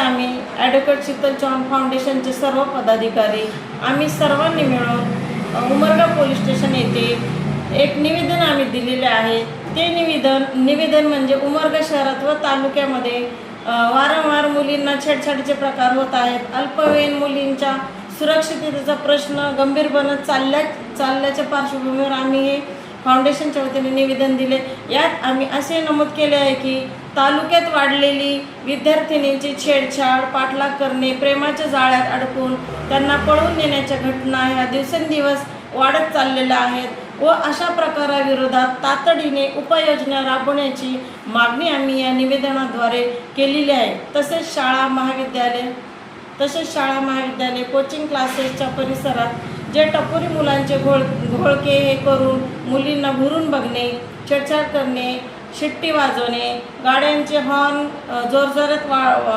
आम्ही ॲडव्होकेट शीतल चव्हाण फाउंडेशनचे सर्व पदाधिकारी आम्ही सर्वांनी मिळून उमरगा पोलीस स्टेशन येथे एक निवेदन आम्ही दिलेले आहे। ते निवेदन म्हणजे उमरगा शहरात व तालुक्यामध्ये वारंवार मुलींना छेडछाडीचे प्रकार होत आहेत। अल्पवयीन मुलींच्या सुरक्षिततेचा प्रश्न गंभीर बनत चालल्याच्या पार्श्वभूमीवर आम्ही हे फाउंडेशनच्या वतीने निवेदन दिले। यात आम्ही असे नमूद केले आहे की तालुक्यात वाढलेली विद्यार्थिनींची छेडछाड, पाठलाग करणे, प्रेमाच्या जाळ्यात अडकून त्यांना पळवून नेण्याच्या घटना ह्या दिवसेंदिवस वाढत चाललेल्या आहेत व अशा प्रकाराविरोधात तातडीने उपाययोजना राबवण्याची मागणी आम्ही या निवेदनाद्वारे केलेली आहे। तसेच शाळा महाविद्यालय कोचिंग क्लासेसच्या परिसरात जे टपोरी मुलांचे घोळके हे करून मुलींना घुरून बघणे, छेडछाड करणे, शिट्टी वाजवणे, गाड्यांचे हॉर्न जोरजोरात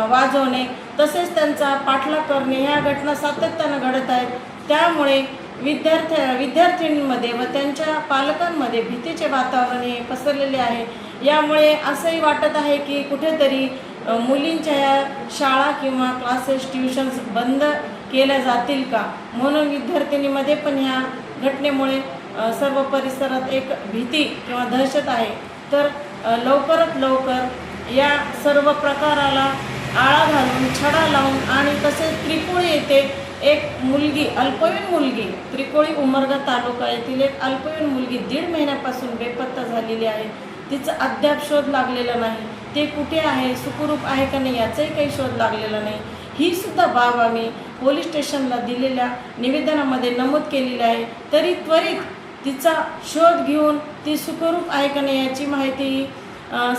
वाजवणे तसेच त्यांचा पाठलाग करणे ह्या घटना सातत्याने घडत आहेत। त्यामुळे विद्यार्थिनींमध्ये व त्यांच्या पालकांमध्ये भीतीचे वातावरण हे पसरलेले आहे। यामुळे असंही वाटत आहे की कुठेतरी मुलींच्या या शाळा किंवा क्लासेस ट्युशन्स बंद केल्या जातील का, म्हणून विद्यार्थिनीमध्ये पण ह्या घटनेमुळे सर्व परिसरात एक भीती किंवा दहशत आहे। तर लवकरात लवकर या सर्व प्रकाराला आळा घालून, छडा लावून आणि तसेच त्रिकोळी येथे एक मुलगी, अल्पवयीन मुलगी, त्रिकोळी उमरगा तालुका येथील एक अल्पवयीन मुलगी 1.5 महिन्यापासून बेपत्ता झालेली आहे। तिचा अद्याप शोध लागलेला नाही। ते कुठे आहे, सुखरूप आहे का नाही याचाही काही शोध लागलेला नाही। ही सुद्धा बाब आम्ही पोलीस स्टेशनला दिलेल्या निवेदनामध्ये नमूद केलेली आहे। तरी त्वरित तिचा शोध घेऊन ती सुखरूप आहे का नाही याची माहिती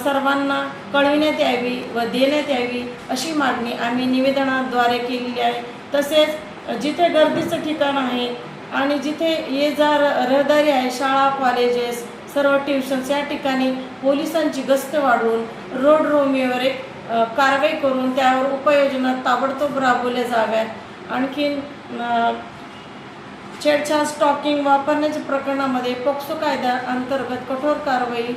सर्वांना कळविण्यात यावी व देण्यात यावी अशी मागणी आम्ही निवेदनाद्वारे केलेली आहे। तसेच जिथे गर्दीचं ठिकाण आहे आणि जिथे ये जा रहदारी आहे, शाळा, कॉलेजेस, सर्व ट्युशन्स या ठिकाणी पोलिसांची गस्त वाढवून रोड रोमिओवर एक कारवाई करून त्यावर उपाययोजना ताबडतोब राबवल्या जाव्यात। आणखीन छेडछाड, स्टॉकिंग वापरण्याच्या प्रकरणामध्ये पोक्सो कायदा अंतर्गत कठोर कारवाई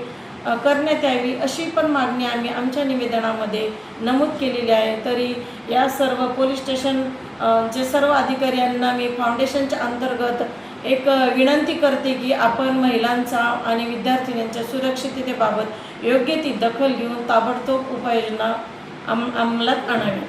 करण्यात यावी अशी पण मागणी आम्ही आमच्या निवेदनामध्ये नमूद केलेली आहे। तरी या सर्व पोलीस स्टेशन जे सर्व अधिकारी यांना मी फाउंडेशनच्या अंतर्गत एक विनंती करते की आपण महिलांचा आणि विद्यार्थिनींच्या सुरक्षिततेबाबत योग्य ती दखल घेऊन ताबडतोब उपाययोजना अंमलात आणावी।